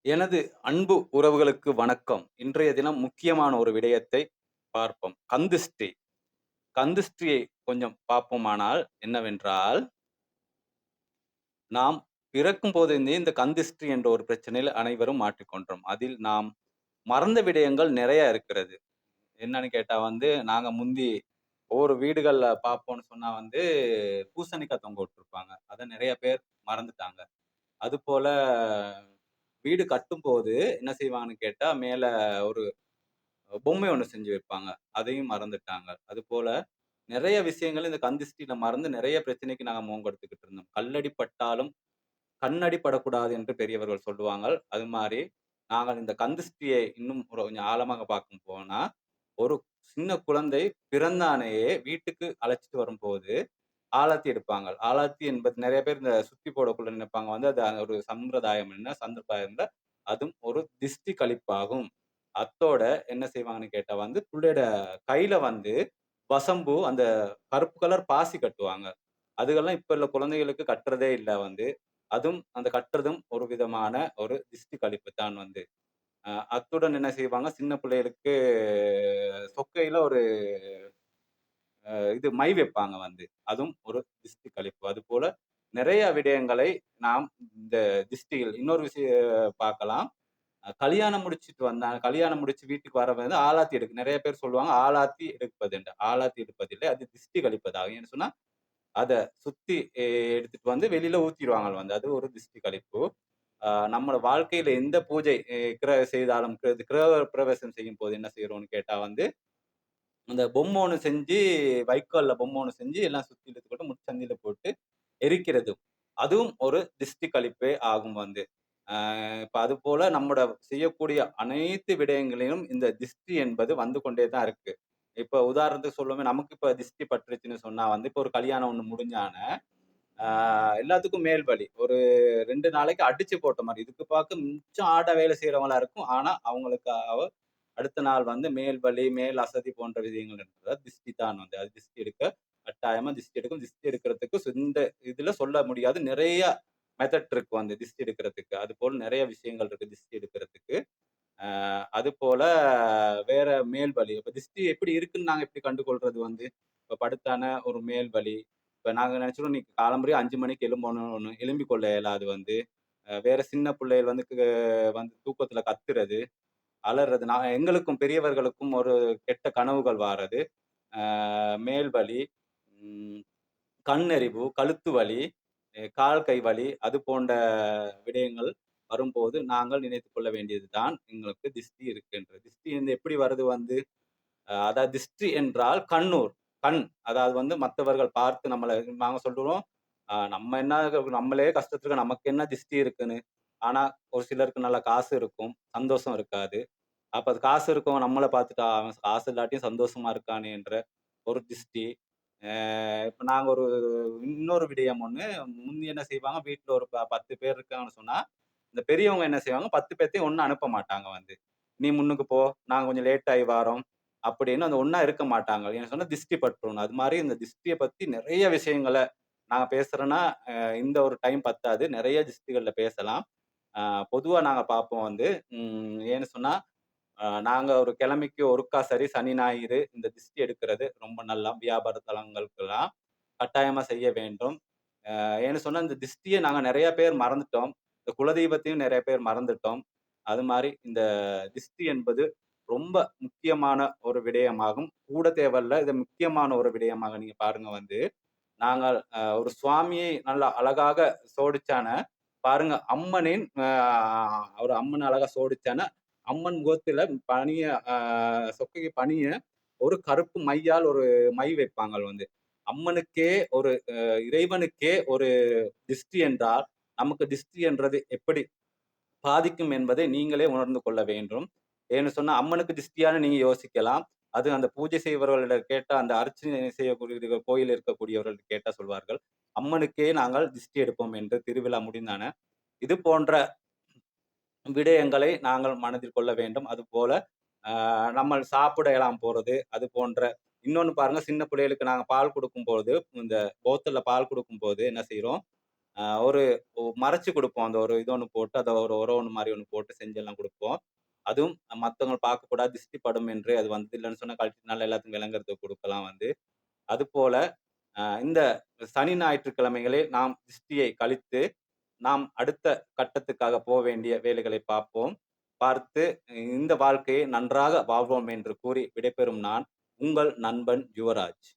எனது அன்பு உறவுகளுக்கு வணக்கம். இன்றைய தினம் முக்கியமான ஒரு விடயத்தை பார்ப்போம். கந்திஷ்டி. கந்திஷ்டியை கொஞ்சம் பார்ப்போமானால் என்னவென்றால், நாம் பிறக்கும்போதிருந்தே இந்த கந்திஷ்டி என்ற ஒரு பிரச்சனையில் அனைவரும் மாட்டிக்கொண்டோம். அதில் நாம் மறந்த விடயங்கள் நெறைய இருக்கிறது. என்னன்னு கேட்டா நாங்க முந்தி ஒவ்வொரு வீடுகள்ல பார்ப்போம்ன்னு சொன்னா பூசணிக்காய் தொங்க விட்டுருப்பாங்க. அத நெறைய பேர் மறந்துட்டாங்க. அதுபோல வீடு கட்டும்போது என்ன செய்வாங்கன்னு கேட்டா, மேல ஒரு பொம்மை ஒண்ணு செஞ்சு வைப்பாங்க. அதையும் மறந்துட்டாங்க. அதுபோல நெறைய விஷயங்கள் இந்த கந்திஷ்டில மறந்து நெறைய பிரச்சனைக்கு நாங்க முகம் கொடுத்துக்கிட்டு இருந்தோம். கல்லடி பட்டாலும் கண்ணடி படக்கூடாது என்று பெரியவர்கள் சொல்லுவாங்கள். அது மாரி நாங்கள் இந்த கந்திஷ்டியை இன்னும் கொஞ்சம் ஆழமாக பார்க்க போனா, ஒரு சின்ன குழந்தை பிறந்தானையே வீட்டுக்கு அழைச்சிட்டு வரும்போது ஆலத்தி எடுப்பாங்க. ஆலத்தி என்பது நெறைய பேர் இந்த சுத்தி போடக்குள்ள நினைப்பாங்க அது ஒரு சம்பிரதாயம் என்ன, சம்பிரதாயம் இல்ல. அதுவும் ஒரு திஷ்டி கழிப்பாகும். அத்தோட என்ன செய்வாங்கன்னு கேட்டா புள்ளையோட கையில வசம்பு அந்த கருப்பு கலர் பாசி கட்டுவாங்க. அதுகெல்லாம் இப்ப உள்ள குழந்தைகளுக்கு கட்டுறதே இல்ல அதுவும் அந்த கட்டுறதும் ஒரு விதமான ஒரு திஷ்டி கழிப்பு தான் அத்துடன் என்ன செய்வாங்க, சின்ன பிள்ளைகளுக்கு சொக்கையில ஒரு இது மை வைப்பாங்க அதுவும் ஒரு திஷ்டி கழிப்பு. அதுபோல நிறைய விடயங்களை நாம் இந்த திஷ்டிகள் இன்னொரு விஷயம் பார்க்கலாம். கல்யாணம் முடிச்சுட்டு கல்யாணம் முடிச்சு வீட்டுக்கு வர ஆலாத்தி நெறைய பேர் சொல்லுவாங்க, ஆலாத்தி எடுப்பதுண்டு. ஆலாத்தி எடுப்பதில்லை. அது திஷ்டி கழிப்பதாகும். ஏன்னு சொன்னா, அத சுத்தி எடுத்துட்டு வெளியில ஊத்திருவாங்க அது ஒரு திஷ்டி கழிப்பு. நம்ம வாழ்க்கையில எந்த பூஜை செய்தாலும் கிரக பிரவேசம் செய்யும்போது என்ன செய்றோம்னு கேட்டா அந்த பொம்மை ஒண்ணு செஞ்சு வைக்கோல்ல பொம்மை ஒண்ணு செஞ்சு எல்லாம் சுத்தி இழுத்து போட்டு முச்சந்தில போட்டு எரிக்கிறது. அதுவும் ஒரு திஷ்டி கழிப்பே ஆகும் இப்ப அதுபோல நம்மோட செய்யக்கூடிய அனைத்து விடயங்களிலும் இந்த திஷ்டி என்பது வந்து கொண்டே தான் இருக்கு. இப்ப உதாரணத்துக்கு சொல்லுவோமே, நமக்கு இப்ப திஷ்டி பட்டுருச்சுன்னு சொன்னா இப்ப ஒரு கல்யாணம் ஒண்ணு முடிஞ்சான, ஆ எல்லாத்துக்கும் மேல் வலி. ஒரு 2 நாளைக்கு அடிச்சு போட்ட மாரி. இதுக்கு பாக்க மிச்சம் ஆட வேலை செய்றவங்களா இருக்கும். ஆனா, அவங்களுக்கு அடுத்த நாள் மேல் வலி, மேல் அசதி போன்ற விஷயங்கள் இருக்கிறது. திஷ்டி தான் அது திஷ்டி எடுக்க கட்டாயமா திஷ்டி எடுக்கும். திஷ்டி எடுக்கிறதுக்கு இந்த இதுல சொல்ல முடியாது. நிறைய மெத்தட் இருக்கு திஷ்டி எடுக்கிறதுக்கு. அதுபோல நிறைய விஷயங்கள் இருக்கு திஷ்டி எடுக்கிறதுக்கு. அதுபோல வேற மேல் வலி. இப்ப திஷ்டி எப்படி இருக்குன்னு நாங்க எப்படி கண்டுகொள்றது இப்ப படுத்தான ஒரு மேல் வலி. இப்ப நாங்க நினைச்சிருவோம் இன்னைக்கு காலம்பறையே 5 மணிக்கு எழும்பணும்னு. எழும்பிக் கொள்ள இயலாது வேற சின்ன பிள்ளைகள் தூக்கத்துல கத்துறது, அலறது. எங்களுக்கும் பெரியவர்களுக்கும் ஒரு கெட்ட கனவுகள் வாரது. மேல் வலி, ம் கண் எரிவு, கழுத்து வலி, கால், கை வலி அது போன்ற விடயங்கள் வரும்போது நாங்கள் நினைத்துக் கொள்ள வேண்டியது தான் எங்களுக்கு திஷ்டி இருக்கின்றது. திஷ்டி எப்படி வருது அதாவது திஷ்டி என்றால் கண்ணூர். கண். அதாவது மத்தவர்கள் பார்த்து நாங்க சொல்லுறோம், நம்ம என்ன நம்மளே கஷ்டத்துல இருக்கோம். நமக்கு என்ன திஷ்டி இருக்குன்னு. ஆனா, ஒரு சிலருக்கு நல்ல காசு இருக்கும். சந்தோஷம் இருக்காது. அப்ப அது காசு இருக்கவன் நம்மள பார்த்துட்டு, அவன் காசு இல்லாட்டியும் சந்தோஷமா இருக்கானே என்ற ஒரு திஷ்டி. அ இப்ப நாங்க இன்னொரு விடயம் ஒண்ணு. முந்தி என்ன செய்வாங்க, வீட்ல ஒரு 10 பேர் இருக்காங்கன்னு சொன்னா, இந்த பெரியவங்க என்ன செய்வாங்க, 10 பேத்தையும் ஒண்ணா அனுப்ப மாட்டாங்க "நீ முன்னுக்கு போ, நாங்க கொஞ்சம் லேட் ஆயி வாரோம்." அப்படின்னு அந்த ஒண்ணா இருக்க மாட்டாங்க. ஏன்னு சொன்னா திஷ்டி பட்டுரும். அது மாரி இந்த திஷ்டிய பத்தி நெறைய விஷயங்கள நாங்க பேசுறோம்னா, இந்த ஒரு டைம் பத்தாது. நெறைய திஷ்டிகள்ல பேசலாம். அ பொதுவா நாங்க பார்ப்போம் ஏன்னு சொன்னா, நாங்க ஒரு கிழமைக்கு ஒருக்கா சரி சனி, ஞாயிறு இந்த திஷ்டி எடுக்கிறது ரொம்ப நல்லா வியாபார தலங்களுக்கெல்லாம் கட்டாயமா செய்ய வேண்டும். ஏன்னு சொன்னா, இந்த திஷ்டிய நாங்க நெறைய பேர் மறந்துட்டோம். இந்த குலதெய்வத்தையும் நெறைய பேர் மறந்துட்டோம். அது மாரி இந்த திஷ்டி என்பது ரொம்ப முக்கியமான ஒரு விடயமாகும். கூட தேவையில்ல. இது முக்கியமான ஒரு விடயமாக நீங்க பாருங்க நாங்கள் ஒரு சுவாமியை நல்லா அழகாக சோடிச்சான, பாருங்க அம்மனின் ஒரு அம்மன் அழகா சோடிச்சான, அம்மன் முகத்தில பனிய அ சொக்கைக்கு பனிய ஒரு கருப்பு மையால் ஒரு மை வைப்பாங்கள் அம்மனுக்கே ஒரு இறைவனுக்கே ஒரு திஷ்டி என்றால், நமக்கு திஷ்டி என்றது எப்படி பாதிக்கும் என்பதை நீங்களே உணர்ந்து கொள்ள வேண்டும். ஏன்னு சொன்னா, அம்மனுக்கு திஷ்டியான்னு நீங்க யோசிக்கலாம். அது அந்த பூஜை செய்பவர்களிடம் கேட்டா, அந்த அர்ச்சனை செய்யக்கூடிய கோயில் இருக்கக்கூடியவர்கள் கேட்டா சொல்வார்கள். அம்மனுக்கே நாங்கள் திஷ்டி எடுப்போம் என்று திருவிழா முடிந்தான. இது போன்ற விடயங்களை நாங்கள் மனதில் கொள்ள வேண்டும். அதுபோல நம்ம சாப்பிட எல்லாம் போறது, அது போன்ற இன்னொன்னு பாருங்க, சின்ன பிள்ளைகளுக்கு நாங்க பால் குடுக்கும்போது, இந்த போத்தல்ல பால் குடுக்கும்போது என்ன செய்றோம், ஒரு மறைச்சு குடுப்போம். அந்த ஒரு இது ஒண்ணு போட்டு, அத ஒரு உரம் ஒண்ணு மாரி ஒண்ணு போட்டு செஞ்செல்லாம் குடுப்போம். அதுவும் மத்தவங்க பார்க்கக்கூடாது, திஷ்டி படும் என்று அது வந்து இல்லன்னு சொன்னா கழட்டினால எல்லாத்துக்கும் விளங்குறதுக்கு குடுக்கலாம் வந்து. அதுபோல இந்த சனி, ஞாயிற்றுக்கிழமைகளில் நாம் திஷ்டியை கழித்து, நாம் அடுத்த கட்டத்துக்காக வேண்டிய வேலைகளை பார்ப்போம். பார்த்து இந்த வாழ்க்கையை நன்றாக வாழ்வோம் என்று கூறி விடைபெறும் நான், உங்கள் நண்பன் யுவராஜ்.